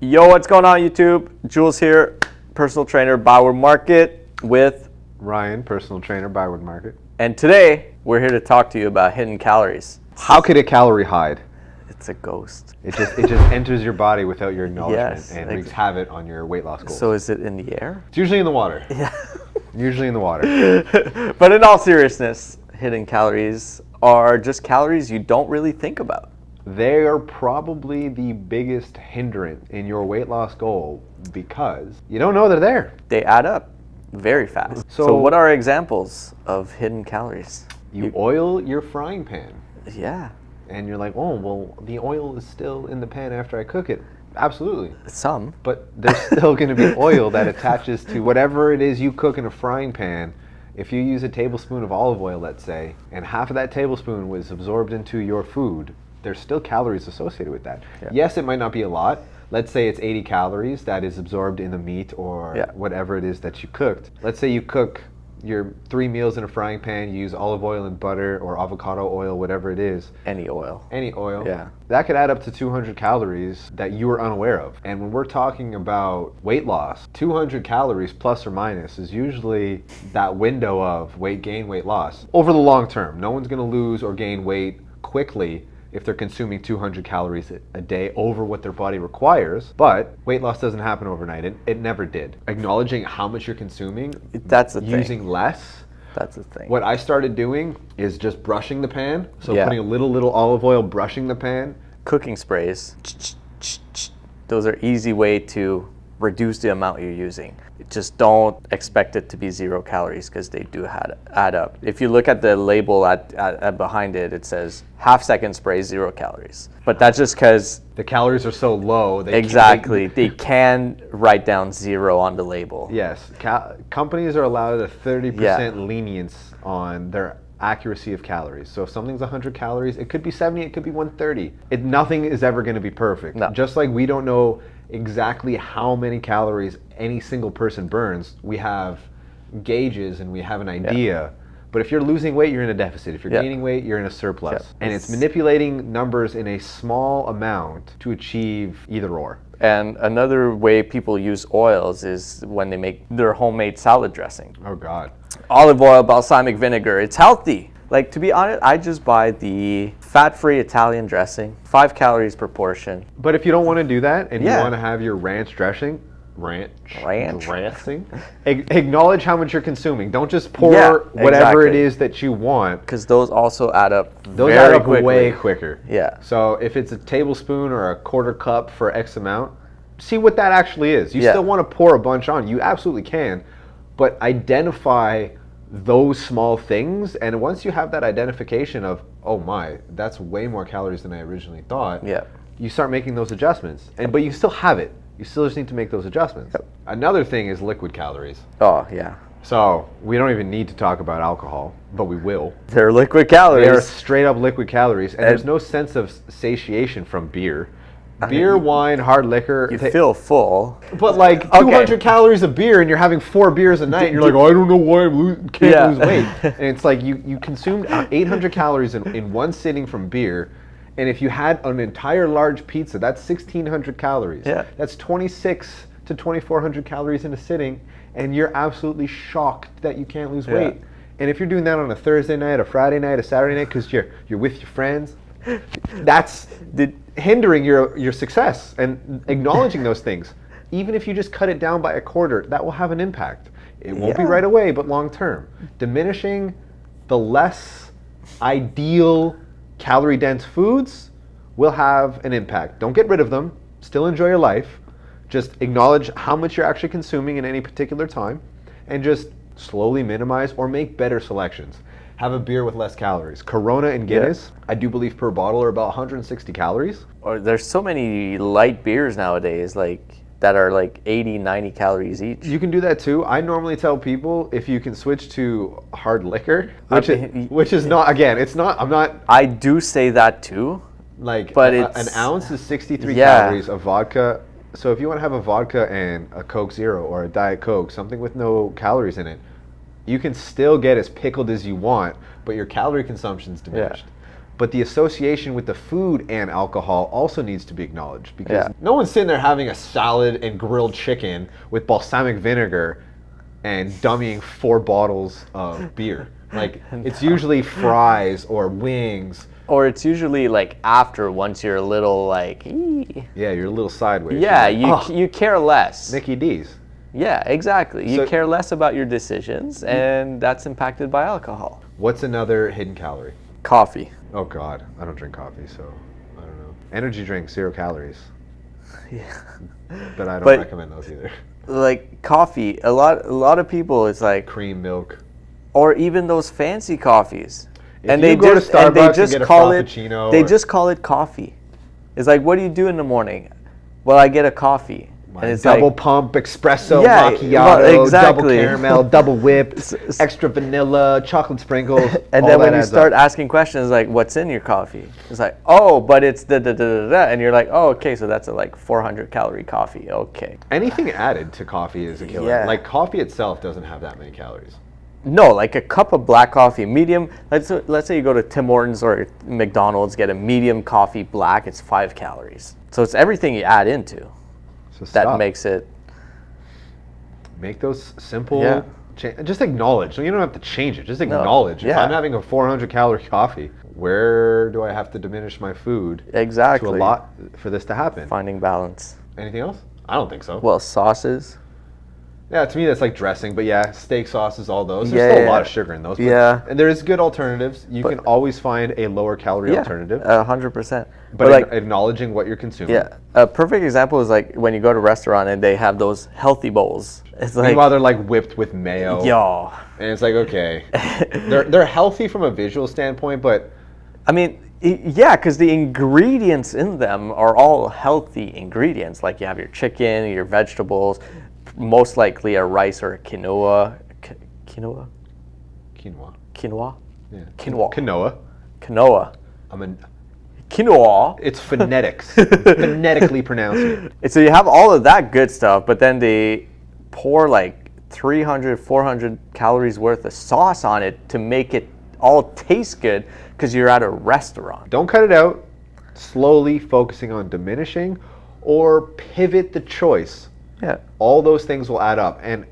Yo, what's going on YouTube? Jules here, personal trainer, Byward Market with Ryan, personal trainer, Byward Market. And today we're here to talk to you about hidden calories. How could a calorie hide? It's a ghost. It just enters your body without your acknowledgement and wreaks havoc on your weight loss goals. So is it in the air? It's usually in the water. Yeah. Usually in the water. But in all seriousness, hidden calories are just calories you don't really think about. They are probably the biggest hindrance in your weight loss goal because you don't know they're there. They add up very fast. So what are examples of hidden calories? You oil your frying pan. Yeah. And you're like, oh, well, the oil is still in the pan after I cook it. Absolutely. Some. But there's still going to be oil that attaches to whatever it is you cook in a frying pan. If you use a tablespoon of olive oil, let's say, and half of that tablespoon was absorbed into your food, there's still calories associated with that. Yeah. Yes, it might not be a lot. Let's say it's 80 calories that is absorbed in the meat or whatever it is that you cooked. Let's say you cook your 3 meals in a frying pan, you use olive oil and butter or avocado oil, whatever it is. Any oil. Any oil. Yeah. That could add up to 200 calories that you were unaware of. And when we're talking about weight loss, 200 calories plus or minus is usually that window of weight gain, weight loss. Over the long term, no one's gonna lose or gain weight quickly if they're consuming 200 calories a day over what their body requires. But weight loss doesn't happen overnight. It never did. Acknowledging how much you're consuming, that's the thing. Using less. That's the thing. What I started doing is just brushing the pan. So putting a little olive oil, brushing the pan. Cooking sprays. Those are easy way to reduce the amount you're using. Just don't expect it to be 0 calories because they do add up. If you look at the label at behind it, it says half-second spray, 0 calories. But that's just because the calories are so low. They can write down 0 on the label. Yes, companies are allowed a 30% lenience on their accuracy of calories. So if something's 100 calories, it could be 70, it could be 130. Nothing is ever going to be perfect. No. Just like we don't know exactly how many calories any single person burns, we have gauges and we have an idea. But if you're losing weight, you're in a deficit. If you're gaining weight, you're in a surplus. And it's manipulating numbers in a small amount to achieve either or. And another way people use oils is when they make their homemade salad dressing. Oh God. Olive oil, balsamic vinegar, it's healthy. Like, to be honest, I just buy the fat-free Italian dressing, 5 calories per portion. But if you don't want to do that and you want to have your ranch dressing, acknowledge how much you're consuming. Don't just pour whatever it is that you want. Because those also add up way quicker. Yeah. So if it's a tablespoon or a quarter cup for X amount, see what that actually is. You still want to pour a bunch on. You absolutely can. But identify those small things, and once you have that identification of, oh my, that's way more calories than I originally thought, you start making those adjustments. But you still have it. You still just need to make those adjustments. Another thing is liquid calories. Oh, yeah. So we don't even need to talk about alcohol, but we will. They're liquid calories. They're straight up liquid calories, and there's no sense of satiation from beer. Beer, wine, hard liquor. You feel full. But like 200 calories of beer and you're having 4 beers a night and you're like, oh, I don't know why I can't lose weight. And it's like you consumed 800 calories in one sitting from beer. And if you had an entire large pizza, that's 1,600 calories. Yeah. That's 26 to 2,400 calories in a sitting. And you're absolutely shocked that you can't lose weight. And if you're doing that on a Thursday night, a Friday night, a Saturday night, because you're with your friends, that's hindering your success. And acknowledging those things, even if you just cut it down by a quarter, that will have an impact. It won't be right away, but long term. Diminishing the less ideal calorie dense foods will have an impact. Don't get rid of them. Still enjoy your life. Just acknowledge how much you're actually consuming in any particular time and just slowly minimize or make better selections. Have a beer with less calories. Corona and Guinness, I do believe per bottle are about 160 calories. Or there's so many light beers nowadays, that are like 80, 90 calories each. You can do that too. I normally tell people if you can switch to hard liquor, which is not, again, it's not, I'm not. I do say that too. But an ounce is 63 calories of vodka. So if you want to have a vodka and a Coke Zero or a Diet Coke, something with no calories in it, you can still get as pickled as you want, but your calorie consumption's diminished. but the association with the food and alcohol also needs to be acknowledged, because Yeah. no one's sitting there having a salad and grilled chicken with balsamic vinegar and dummying 4 bottles of beer. Like, it's usually fries or wings. Or it's usually like after, once you're a little like, "Ee." Yeah, you're a little sideways. Yeah, You're like, you care less. Mickey D's. Yeah, exactly. You So- care less about your decisions, and that's impacted by alcohol. What's another hidden calorie? Coffee. Oh God, I don't drink coffee, so I don't know. Energy drink, 0 calories, Yeah. but I don't But- recommend those either. Like coffee, a lot of people, it's like, Cream milk. or even those fancy coffees. If you go to Starbucks and get a call it, Frappuccino they or- just call it coffee. It's like, what do you do in the morning? Well, I get a coffee. My And it's double like, pump, espresso, Yeah, macchiato, well, double exactly. caramel, double whip, S- extra vanilla, chocolate sprinkles. and all then that when you adds start up. asking questions like, what's in your coffee? It's like, oh, but it's da da da da da, and you're like, oh, okay, so that's a like 400 calorie coffee. Okay. Anything added to coffee is a killer. Yeah. Like coffee itself doesn't have that many calories. No, like a cup of black coffee, medium. Let's say you go to Tim Hortons or McDonald's, get a medium coffee black. It's 5 calories. So it's everything you add into So that stop. makes it. Make those simple. Yeah. Just acknowledge. So you don't have to change it. Just acknowledge. If yeah. I'm having a 400 calorie coffee, where do I have to diminish my food Exactly. to a lot for this to happen? Finding balance. Anything else? I don't think so. Well, sauces. Yeah, to me that's like dressing, but yeah, steak sauces, all those. There's Yeah, still a yeah. lot of sugar in those. But, Yeah. and there is good alternatives. You But- can always find a lower calorie Yeah, alternative. 100%. But like, acknowledging what you're consuming. yeah, a perfect example is like when you go to a restaurant and they have those healthy bowls. It's like, Meanwhile, they're like whipped with mayo. yo. And it's like, okay. they're healthy from a visual standpoint, but I mean, yeah, because the ingredients in them are all healthy ingredients. Like you have your chicken, your vegetables, most likely a rice or a quinoa. Quinoa? quinoa. Quinoa? Yeah. Quinoa. Quinoa. Quinoa. Quinoa. It's phonetics. Phonetically pronouncing it. And so you have all of that good stuff, but then they pour like 300, 400 calories worth of sauce on it to make it all taste good because you're at a restaurant. Don't cut it out. Slowly focusing on diminishing or pivot the choice. Yeah. All those things will add up. And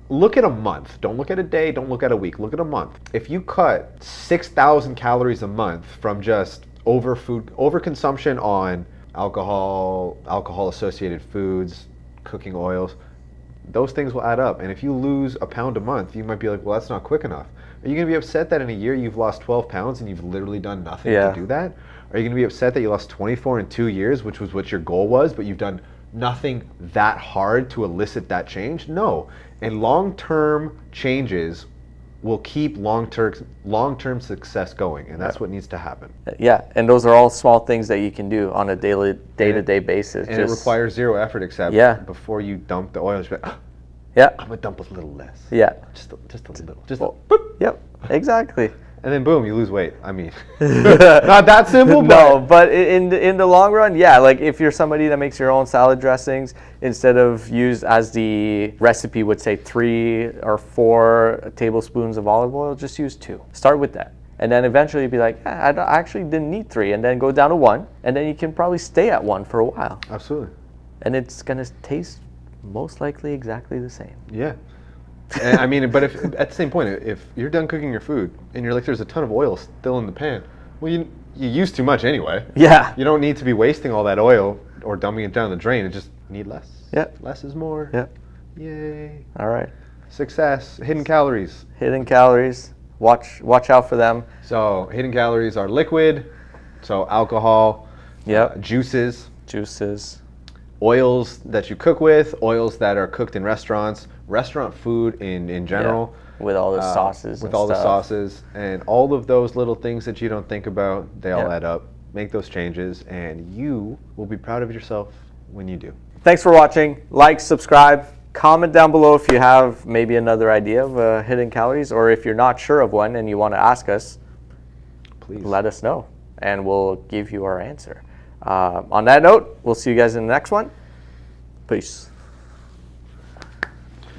look at a month. Don't look at a day. Don't look at a week. Look at a month. If you cut 6,000 calories a month from just overconsumption on alcohol associated foods, cooking oils, those things will add up. And if you lose a pound a month, you might be like, well, that's not quick enough. Are you going to be upset that in a year you've lost 12 pounds and you've literally done nothing Yeah. to do that? Are you going to be upset that you lost 24 in 2 years, which was what your goal was, but you've done nothing that hard to elicit that change? No. And long-term changes will keep long-term success going, and that's what needs to happen. Yeah, and those are all small things that you can do on a day-to-day basis. And it requires zero effort, except Yeah. before you dump the oil, just be like, Yeah, I'm gonna dump a little less. yeah. Just a little. Just Well, boop. Yep, exactly. And then boom, you lose weight. I mean, not that simple, but No, but in the long run, yeah. Like if you're somebody that makes your own salad dressings, instead of use as the recipe would say 3 or 4 tablespoons of olive oil, just use 2. Start with that, and then eventually you'd be like, I actually didn't need 3, and then go down to 1, and then you can probably stay at 1 for a while, Absolutely. and it's gonna taste most likely exactly the same. Yeah. And, I mean, but if at the same point, if you're done cooking your food and you're like, there's a ton of oil still in the pan, well, you use too much anyway. Yeah. You don't need to be wasting all that oil or dumping it down the drain. You just need less. Yep. Less is more. Yep. Yay. All right. Success. Hidden calories. Hidden calories. Watch out for them. So hidden calories are liquid, so alcohol, Yep. juices, Juices. oils that you cook with, oils that are cooked in restaurants, restaurant food in general. Yeah. With all the sauces. With and all the stuff. sauces and all of those little things that you don't think about, they all Yeah. add up. Make those changes and you will be proud of yourself when you do. Thanks for watching. Like, subscribe, comment down below if you have maybe another idea of hidden calories, or if you're not sure of one and you want to ask us, Please. let us know and we'll give you our answer. On that note, we'll see you guys in the next one. Peace.